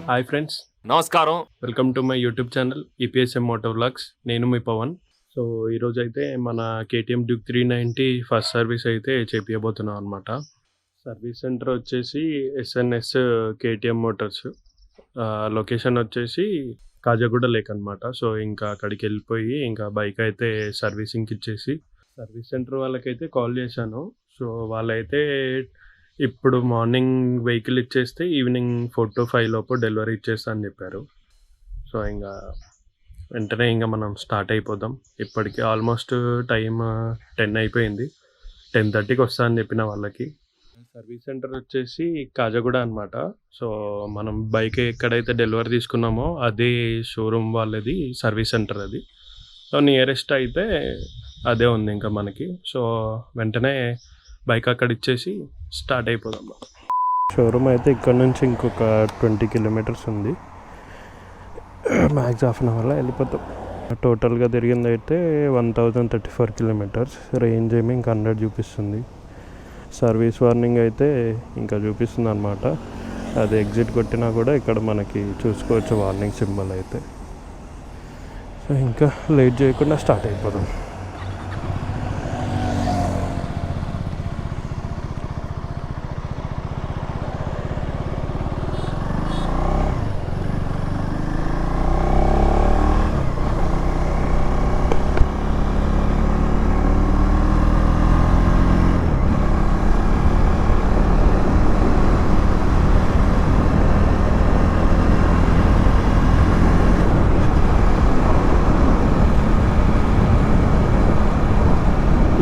Hi friends, నమస్కారం. Welcome to my YouTube channel EPSM moto vlogs. నేను మీ Pawan. So ఈరోజైతే మన కేటీఎం డ్యూక్ 390 ఫస్ట్ సర్వీస్ అయితే చేపియబోతున్నాం అనమాట. సర్వీస్ సెంటర్ వచ్చేసి ఎస్ఎన్ఎస్ కేటీఎం మోటార్స్. లొకేషన్ వచ్చేసి కాజాగూడ లేక్ అనమాట. సో ఇంకా అక్కడికి వెళ్ళిపోయి ఇంకా బైక్ అయితే సర్వీసింగ్కి ఇచ్చేసి సర్వీస్ సెంటర్ వాళ్ళకైతే కాల్ చేశాను. సో వాళ్ళైతే ఇప్పుడు మార్నింగ్ వెహికల్ ఇచ్చేస్తే ఈవినింగ్ 4 to 5 లోపు డెలివరీ ఇచ్చేస్తా అని చెప్పారు. సో ఇంకా వెంటనే ఇంకా మనం స్టార్ట్ అయిపోదాం. ఇప్పటికి ఆల్మోస్ట్ టైం 10 అయిపోయింది. 10:30కి వస్తా అని చెప్పిన వాళ్ళకి. సర్వీస్ సెంటర్ వచ్చేసి కాజాగూడ అనమాట. సో మనం బైక్ ఎక్కడైతే డెలివరీ తీసుకున్నామో అదే షోరూమ్ వాళ్ళది సర్వీస్ సెంటర్ అది. సో నియరెస్ట్ అయితే అదే ఉంది ఇంకా మనకి. సో వెంటనే బైక్ అక్కడ ఇచ్చేసి స్టార్ట్ అయిపోదాం. షోరూమ్ అయితే ఇక్కడ నుంచి ఇంకొక 20 kilometers ఉంది. మ్యాక్స్ హాఫ్ అన్ అవర్లో వెళ్ళిపోతాం. టోటల్గా తిరిగింది అయితే 1034 kilometers. రేంజ్ ఏమి ఇంకా 100 చూపిస్తుంది. సర్వీస్ వార్నింగ్ అయితే ఇంకా చూపిస్తుంది అనమాట. అది ఎగ్జిట్ కొట్టినా కూడా ఇక్కడ మనకి చూసుకోవచ్చు వార్నింగ్ సింబల్ అయితే. సో ఇంకా లేట్ చేయకుండా స్టార్ట్ అయిపోదాం.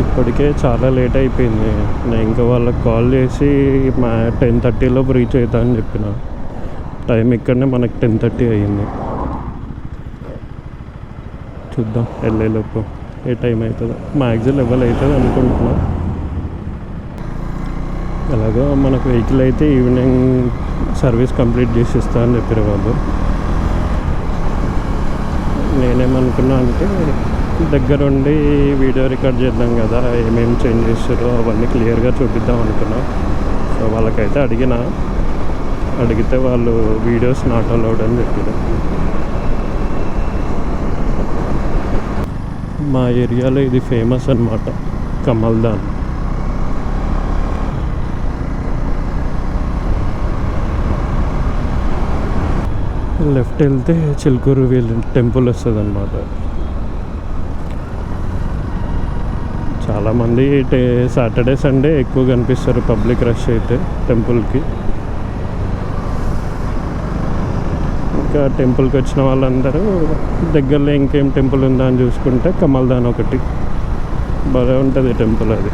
ఇప్పటికే చాలా లేట్ అయిపోయింది. నేను ఇంకా వాళ్ళకి కాల్ చేసి 10:30లోపు రీచ్ అవుతా అని చెప్పిన. టైం ఇక్కడనే మనకి 10:30 అయ్యింది. చూద్దాం వెళ్ళేలోపు ఏ టైం అవుతుందో. మ్యాక్సిమం లెవెల్ అవుతుంది అనుకుంటున్నా. అలాగా మనకు వెహికల్ అయితే ఈవినింగ్ సర్వీస్ కంప్లీట్ చేసి ఇస్తా అని చెప్పారు వాళ్ళు. నేనేమనుకున్నా అంటే దగ్గరుండి వీడియో రికార్డ్ చేద్దాం కదా, ఏమేమి చేంజ్ చేస్తారో అవన్నీ క్లియర్గా చూపిద్దాం అనుకున్నా. సో వాళ్ళకైతే అడిగితే వాళ్ళు వీడియోస్ నాట్ అలౌడ్ అని చెప్పారు. మా ఏరియాలో ఇది ఫేమస్ అన్నమాట, కమల్దాన్. లెఫ్ట్ వెళ్తే చిలుకూరు టెంపుల్ వస్తుంది అన్నమాట. చాలామంది సాటర్డే సండే ఎక్కువ కనిపిస్తారు పబ్లిక్ రష్ అయితే టెంపుల్కి. ఇంకా టెంపుల్కి వచ్చిన వాళ్ళందరూ దగ్గరలో ఇంకేం టెంపుల్ ఉందా అని చూసుకుంటే కమల్దాన్ ఒకటి బాగా ఉంటుంది టెంపుల్. అది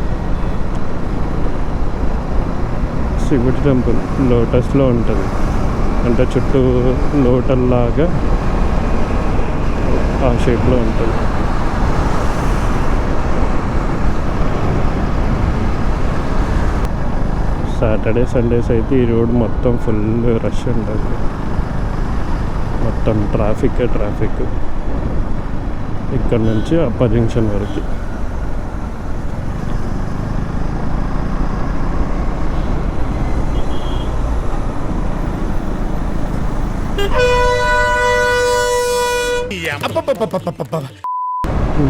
శివుడి టెంపుల్ లోటస్లో ఉంటుంది, అంటే చుట్టూ లోటల్లాగా ఆ షేప్లో ఉంటుంది. సాటర్డే సండేస్ అయితే ఈ రోడ్ మొత్తం ఫుల్ రష్ ఉంటుంది. మొత్తం ట్రాఫిక్ ఇక్కడ నుంచి అప్పర్ జంక్షన్ వరకు.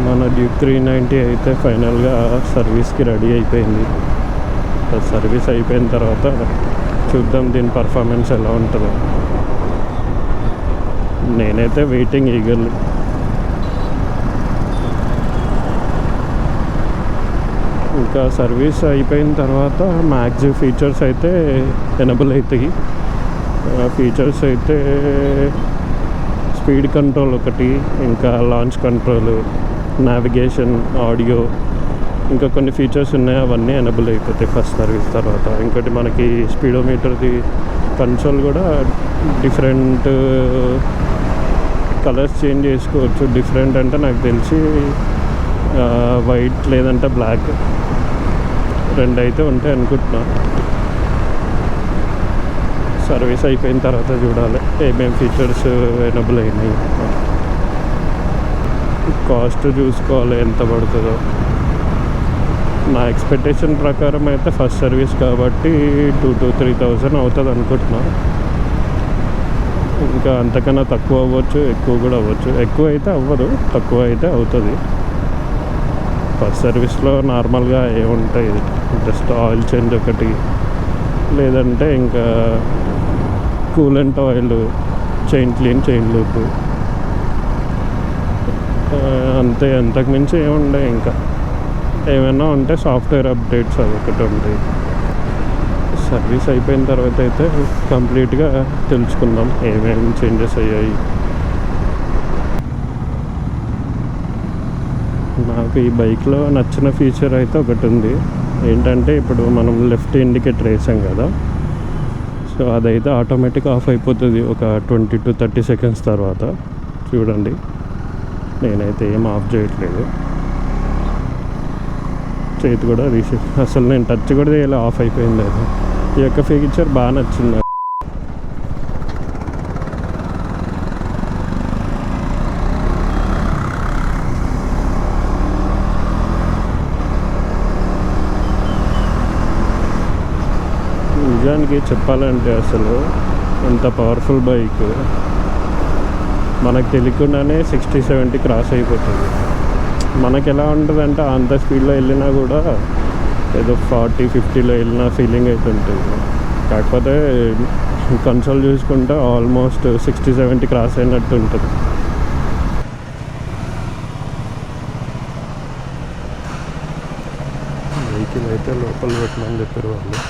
మన డ్యూక్ 390 అయితే ఫైనల్గా సర్వీస్కి రెడీ అయిపోయింది. సర్వీస్ అయిపోయిన తర్వాత చూద్దాం దీని పర్ఫార్మెన్స్ ఎలా ఉంటుందో. నేనైతే వెయిటింగ్ ఈగర్లీ. ఇంకా సర్వీస్ అయిపోయిన తర్వాత మ్యాక్స్ ఫీచర్స్ అయితే ఎనబుల్ అవుతాయి. ఫీచర్స్ అయితే స్పీడ్ కంట్రోల్ ఒకటి, ఇంకా లాంచ్ కంట్రోల్, నావిగేషన్, ఆడియో, ఇంకా కొన్ని ఫీచర్స్ ఉన్నాయి. అవన్నీ ఎనబుల్ అయిపోతాయి ఫస్ట్ సర్వీస్ తర్వాత. ఇంకోటి మనకి స్పీడోమీటర్ది కన్సోల్ కూడా డిఫరెంట్ కలర్స్ చేంజ్ చేసుకోవచ్చు. డిఫరెంట్ అంటే నాకు తెలిసి వైట్ లేదంటే బ్లాక్, రెండు అయితే ఉంటాయి అనుకుంటున్నా. సర్వీస్ అయిపోయిన తర్వాత చూడాలి ఏమేమి ఫీచర్స్ ఎనబుల్ అయినాయి. కాస్ట్ చూసుకోవాలి ఎంత పడుతుందో. నా ఎక్స్పెక్టేషన్ ప్రకారం అయితే ఫస్ట్ సర్వీస్ కాబట్టి 2,000 to 3,000 అవుతుంది అనుకుంటున్నా. ఇంకా అంతకన్నా తక్కువ అవ్వచ్చు, ఎక్కువ కూడా అవ్వచ్చు. ఎక్కువ అయితే అవ్వదు, తక్కువ అయితే అవుతుంది. ఫస్ట్ సర్వీస్లో నార్మల్గా ఏముంటాయి, జస్ట్ ఆయిల్ చేంజ్ ఒకటి, లేదంటే ఇంకా coolant oil, chain clean, chain loop, అంతే. అంతకుమించి ఏముండే. ఇంకా ఏమైనా ఉంటే సాఫ్ట్వేర్ అప్డేట్స్ అదొకటి ఉంటాయి. సర్వీస్ అయిపోయిన తర్వాత అయితే కంప్లీట్గా తెలుసుకుందాం ఏమేమి చేంజెస్ అయ్యాయి. నాకు ఈ బైక్లో నచ్చిన ఫీచర్ అయితే ఒకటి ఉంది. ఏంటంటే ఇప్పుడు మనం లెఫ్ట్ ఇండికేటర్ వేసాం కదా, సో అదైతే ఆటోమేటిక్ ఆఫ్ అయిపోతుంది ఒక 20 to 30 seconds తర్వాత. చూడండి, నేనైతే ఏం ఆఫ్ చేయట్లేదు, చేతి కూడా తీసేసి, అసలు నేను టచ్ కూడా చేయాలి, ఆఫ్ అయిపోయింది. అది ఈ యొక్క ఫీచర్ బాగా నచ్చింది. నిజానికి చెప్పాలంటే అసలు ఎంత పవర్ఫుల్ బైక్, మనకు తెలియకుండానే 60-70 క్రాస్ అయిపోతుంది. మనకు ఎలా ఉంటుందంటే అంత స్పీడ్లో వెళ్ళినా కూడా ఏదో 40-50లో వెళ్ళిన ఫీలింగ్ అయితే ఉంటుంది. కాకపోతే కన్సోల్ చూసుకుంటే ఆల్మోస్ట్ 60-70 క్రాస్ అయినట్టు ఉంటుంది. వెహికల్ అయితే లోపల పెట్టమని చెప్పారు వాళ్ళు.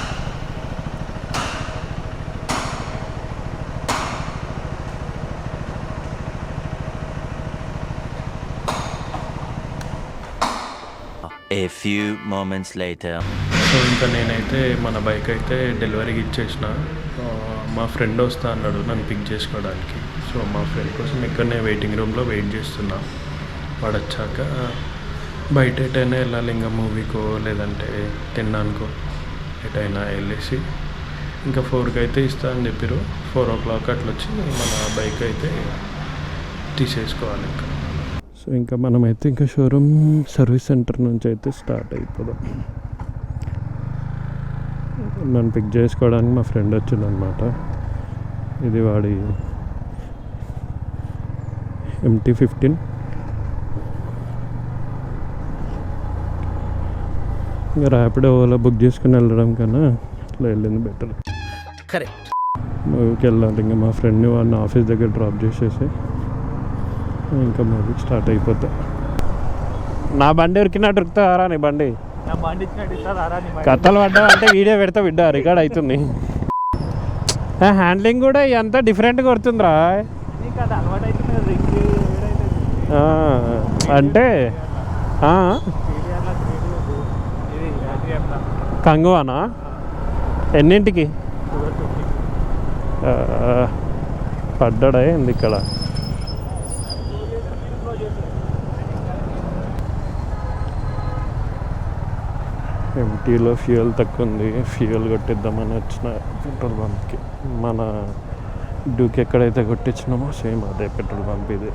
A few moments later. So ఇంకా నేనైతే మన బైక్ అయితే డెలివరీకి ఇచ్చేసిన. మా ఫ్రెండ్ వస్తా అన్నాడు నన్ను పిక్ చేసుకోవడానికి. సో మా ఫ్రెండ్ కోసం ఇక్కడనే వెయిటింగ్ రూమ్లో వెయిట్ చేస్తున్నా. వాడు వచ్చాక బయట ఎటైనా వెళ్ళాలి, ఇంకా మూవీకో లేదంటే తినడానికో ఎటైనా వెళ్ళేసి ఇంకా 4కి అయితే ఇస్తా అని చెప్పారు. 4 o'clock అట్లా వచ్చి మన బైక్ అయితే తీసేసుకోవాలి ఇంకా. సో ఇంకా మనమైతే ఇంకా షోరూమ్ సర్వీస్ సెంటర్ నుంచి అయితే స్టార్ట్ అయిపోదాం. నన్ను పిక్ చేసుకోవడానికి మా ఫ్రెండ్ వచ్చిందనమాట. ఇది వాడి MT-15. ఇంకా ర్యాపిడో ఓలా బుక్ చేసుకుని వెళ్ళడం కన్నా ఇట్లా వెళ్ళింది బెటర్. కరెక్ట్. మూవీకి వెళ్ళాలి. ఇంకా మా ఫ్రెండ్ని వాడిని ఆఫీస్ దగ్గర డ్రాప్ చేసేసి ఇంకా మూవీకి స్టార్ట్ అయిపోతా. నా బండి ఉరికినట్టు ఉరుకుతారా నీ బండి? కథలు పడ్డా అంటే వీడియో పెడతా, బిడ్డ రికార్డ్ అవుతుంది. హ్యాండ్లింగ్ కూడా అంతా డిఫరెంట్గా కొడుతుందిరా. అంటే కంగువానా? ఎన్నింటికి పడ్డాడా ఏంది ఇక్కడ? ఎంటీలో ఫ్యూయల్ తక్కువ ఉంది, ఫ్యూయల్ కొట్టిద్దామని వచ్చిన పెట్రోల్ బంప్కి. మన డ్యూక్ ఎక్కడైతే కొట్టించినామో సేమ్ అదే పెట్రోల్ బంప్ ఇది.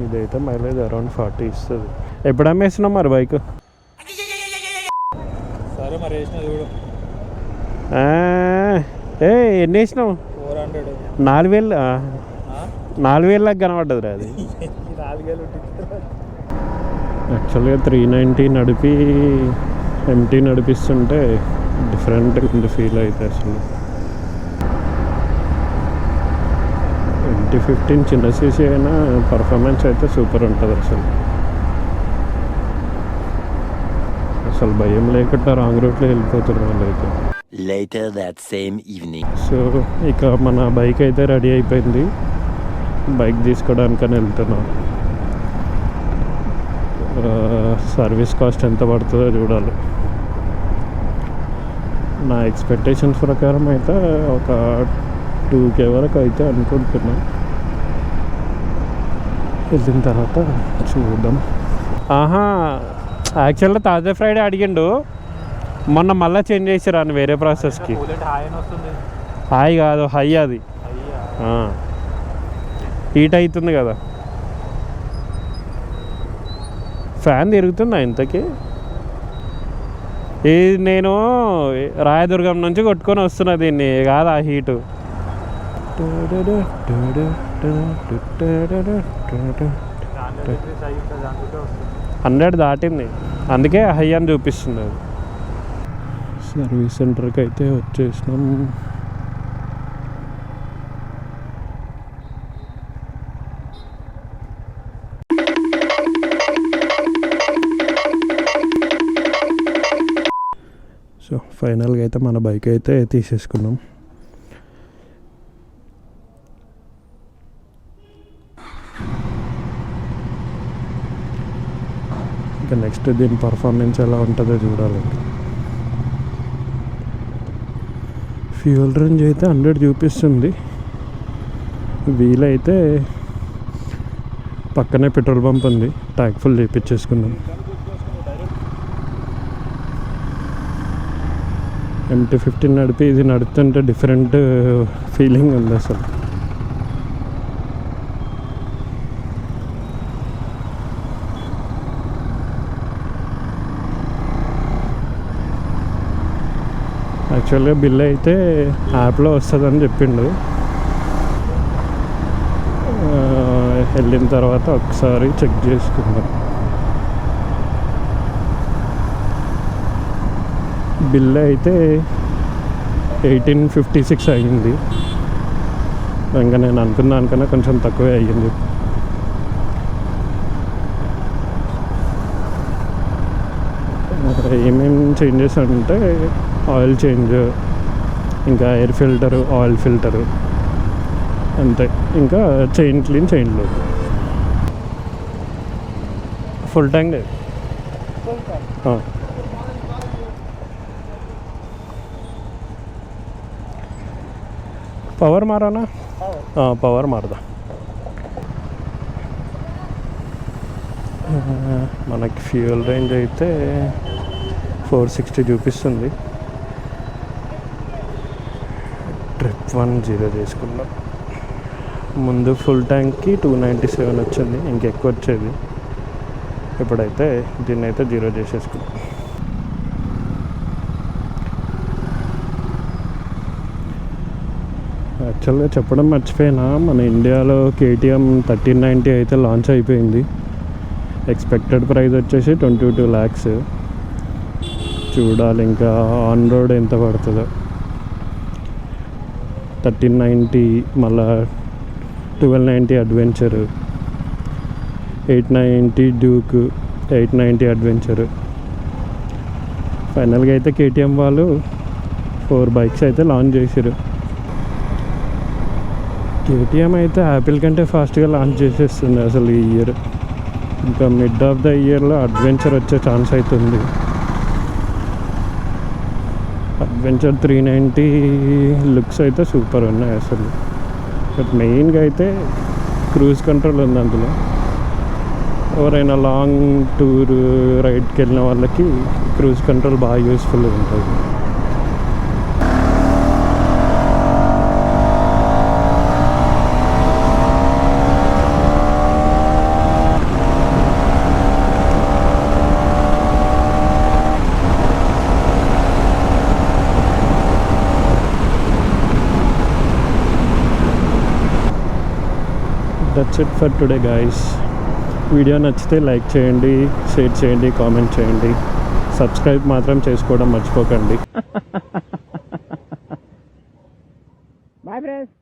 ఇదైతే మైలేజ్ అరౌండ్ 40 ఇస్తుంది. ఎప్పుడు అమ్మేసినాం మరి బైక్? ఎన్ని వేసినావు? 4,000. 4,000 కనబడ్డది రా అది. యాక్చువల్గా 390 నడిపి MT నడిపిస్తుంటే డిఫరెంట్గా ఉంది ఫీల్ అయితే. అసలు MT-15 చిన్న సీసీ అయినా పర్ఫార్మెన్స్ అయితే సూపర్ ఉంటుంది. అసలు భయం లేకుండా రాంగ్ రూట్లో వెళ్ళిపోతున్నారు వాళ్ళు అయితే. Later that same evening. So ఇక మన బైక్ అయితే రెడీ అయిపోయింది. బైక్ తీసుకోవడానికని వెళ్తున్నాం. సర్వీస్ కాస్ట్ ఎంత పడుతుందో చూడాలి. నా ఎక్స్పెక్టేషన్స్ ప్రకారం అయితే ఒక 2K వరకు అయితే అనుకుంటున్నా. వెళ్ళిన తర్వాత చూద్దాం. యాక్చువల్గా తాజా ఫ్రైడే అడిగిండు, మొన్న మళ్ళీ చేంజ్ చేసారు అని వేరే ప్రాసెస్కి. హాయ్ కాదు, హై అది హీట్ అవుతుంది కదా. ఫ్యాన్ తిరుగుతుందా ఇంతకీ? ఇది నేను రాయదుర్గం నుంచి కొట్టుకొని వస్తున్నా దీన్ని, కాదు ఆ హీటు. హండ్రెడ్ దాటింది, అందుకే హై అని చూపిస్తుంది అది. సర్వీస్ సెంటర్కి అయితే వచ్చేసినాం. సో ఫైనల్గా అయితే మన బైక్ అయితే తీసేసుకున్నాం. ఇంకా నెక్స్ట్ దీని పర్ఫార్మెన్స్ ఎలా ఉంటుందో చూడాలి. ఫ్యూయల్ రేంజ్ అయితే 100 చూపిస్తుంది. వీలైతే పక్కనే పెట్రోల్ పంప్ ఉంది, ట్యాంక్ ఫుల్ చేయించేసుకుందాం. MT-15 నడిపి ఇది నడుపుతుంటే డిఫరెంట్ ఫీలింగ్ ఉంది అసలు. యాక్చువల్గా బిల్ అయితే యాప్లో వస్తుందని చెప్పిండు. వెళ్ళిన తర్వాత ఒకసారి చెక్ చేసుకుందాం. బిల్ అయితే 1856 అయ్యింది. ఇంకా నేను అనుకున్న దానికన్నా కొంచెం తక్కువే అయ్యింది. ఏమేమి చేంజెస్ అంటే ఆయిల్ చేంజ్, ఇంకా ఎయిర్ ఫిల్టరు, ఆయిల్ ఫిల్టరు అంతే. ఇంకా చైన్ క్లీన్, చైన్ లో ఫుల్ ట్యాంక్. పవర్ మారానా? పవర్ మారదా. మనకి ఫ్యూయల్ రేంజ్ అయితే 460 చూపిస్తుంది. ట్రిప్ 10 చేసుకున్నాం. ముందు ఫుల్ ట్యాంక్కి 297 వచ్చింది, ఇంకెక్కువ వచ్చేది. ఇప్పుడైతే దీన్ని అయితే 0 చేసేసుకున్నాం. యాక్చువల్గా చెప్పడం మర్చిపోయినా, మన ఇండియాలో KTM 1390 అయితే లాంచ్ అయిపోయింది. ఎక్స్పెక్టెడ్ ప్రైస్ వచ్చేసి 22 lakhs. చూడాలి ఇంకా ఆన్ రోడ్ ఎంత పడుతుందో. 1390, మళ్ళా 1290 అడ్వెంచరు, 890 డ్యూక్, 890 అడ్వెంచరు. ఫైనల్గా అయితే KTM వాళ్ళు 4 బైక్స్ అయితే లాంచ్ చేశారు. KTM అయితే యాపిల్ కంటే ఫాస్ట్గా లాంచ్ చేసేస్తుంది అసలు ఈ ఇయర్. ఇంకా మిడ్ ఆఫ్ ద ఇయర్లో అడ్వెంచర్ వచ్చే ఛాన్స్ అవుతుంది. అడ్వెంచర్ 390 లుక్స్ అయితే సూపర్ ఉన్నాయి అసలు. బట్ మెయిన్గా అయితే క్రూజ్ కంట్రోల్ ఉంది అందులో. ఎవరైనా లాంగ్ టూర్ రైడ్కి వెళ్ళిన వాళ్ళకి క్రూజ్ కంట్రోల్ బాగా యూస్ఫుల్గా ఉంటుంది. That's it for today guys. Video నచ్చితే లైక్ చేయండి, షేర్ చేయండి, కామెంట్ చేయండి. సబ్స్క్రైబ్ మాత్రం చేసుకోవడం మర్చిపోకండి. Bye friends.